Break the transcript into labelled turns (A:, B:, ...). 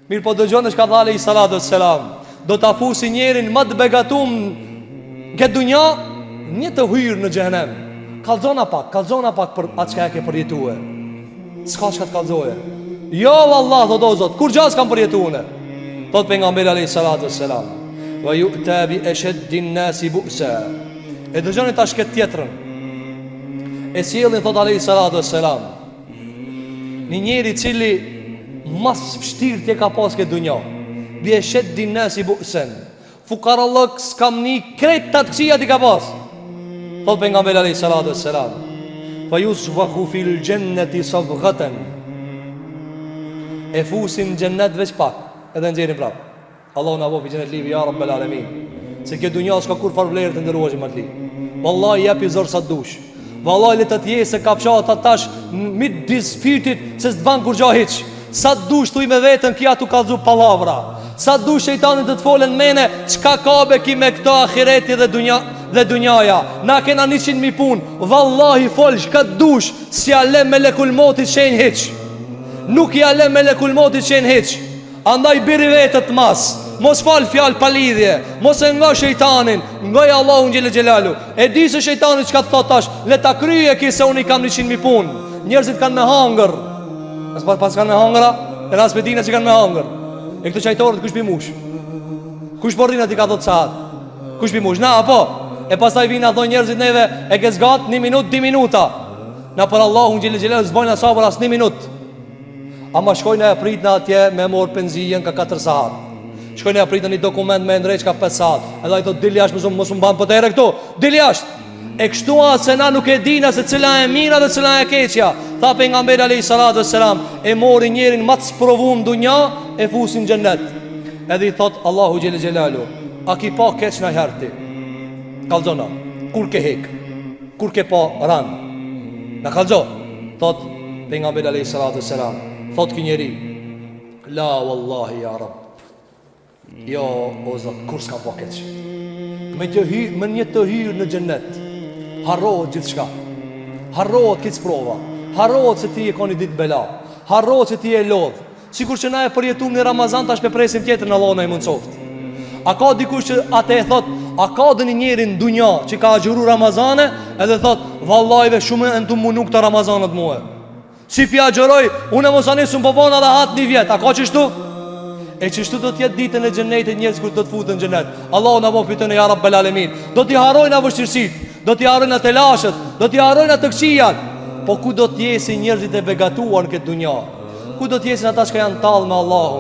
A: Mirë po dëgjoni çka tha alayhi salatu wassalam. Do ta fusi njerin më të begatum këtë dunja, një të hyrë në xhenem. Kallzona pak për atë çka e ke përjetuar. S'ka çka të kallzoje. Jo vallah, do Zot, kur gjas kam përjetuar. Thot pejgamberi alayhi salatu wassalam, wa yu'ta bi ashaddin nasi bu'sa. E dëgjoni tash këtë tjetrën. E sjellin thot alayhi salatu wassalam, një njeri i cili mas vështirë t'je ka pas këtë dunja, bi ashaddin nasi bu'san. Fukarallëk s'kam një krejt të këqia t'i ka pas. Thot pejgamberi alayhi salatu wassalam, fa yusfahu fil jannati sabghatan. E fusin xhennet veç pak, edhe nxjerrin prap. Allahu na vë xhennet livi ya rabbel alamin. Se kjo dunja s'ka kur far vlerë të ndëruajë më të li. Wallahi japi zor sa dush. Wallahi le të të jesë ka fshat atash midis fitit se s'ban kur gjë hiç. Sa dush thuj me veten kia tu kallzu pallavra. Sa dush shejtani të folen mene, çka ka be ki me këto ahireti dhe dunjaja. Na kena 100.000 punë. Wallahi fol çka dush, si ale melekul moti shenj hiç. Nuk i ale melekul moti shenj hiç. Andaj biri vetët mas. Mos fal fjal pa lidhje. Mos e nga shejtanin, ngoj Allahu xhelel xhelalu. E di se shejtani çka të thot tash, le ta kryje ki se unë kam 100.000 punë. Njerëzit kanë me hangër. Pas kanë me hangëra, e nas me dina që kanë me hangër. E këto çajtorët kush bimush? Kush porrin aty ka thot sahat? Kush bimush? Na apo? E pastaj vinë ato njerëzit neve e ke zgat 1 minutë, 2 minuta. Na për Allahu xhelel xhelalu zbojnë sabër as 1 minutë. Ama shkojnë e prit në atje me mor penzijen ka 4 sahat. Shkojnë e prit në një dokument me ndrejq ka 5 sahat. Edhe a i thot dil jashtë mos më banë pëtere këtu. Dil jashtë. E kështu atë se na nuk e dina se cila e mira dhe cila e keqja. Tha pejgamberi alayhi salatu wassalam, e mori njerin ma të sprovum dunja, e fusin xhennet. Edhe i thot Allahu xhelel xhelalu, a ki pa keq në herti? Kallzona, kur ke hek, kur ke pa ran. Na kallzo. Thot pejgamberi alayhi salatu wassalam, thot ki njeri, la wallahi ya rab, jo o Zot, kur s'ka pa keq. Me një të hyrë në xhennet, harrohet gjithë shka. Harrohet këtë sprova. Harrohet se ti e ka një ditë bela. Harrohet se ti e lodh. Sikur që na e përjetum në Ramazan, tash pe presim tjetër në Allah na i mundsoft. A ka dikush që atë e thot, a ka dhe një njeri në dunja që ka agjuru Ramazane, edhe thot, vallajve shumë e në të munuk të Ramazanët muhe. Si pja gjëroj, unë e mos anisëm popona dhe hatë një vjetë. A ka qështu? E qështu do t'jetë ditën e xhenetit njerëz kur do të futën në xhenet. Allahu na bëf fitën e ya rabbel alamin. Do t'i harrojnë vështirësitë, do t'i harrojnë atë lashët, do t'i harrojnë atë këqijat. Po ku do t'jesin njerëzit e begatuar në këtë dunja? Ku do t'jesin ata që janë tallë me Allahun?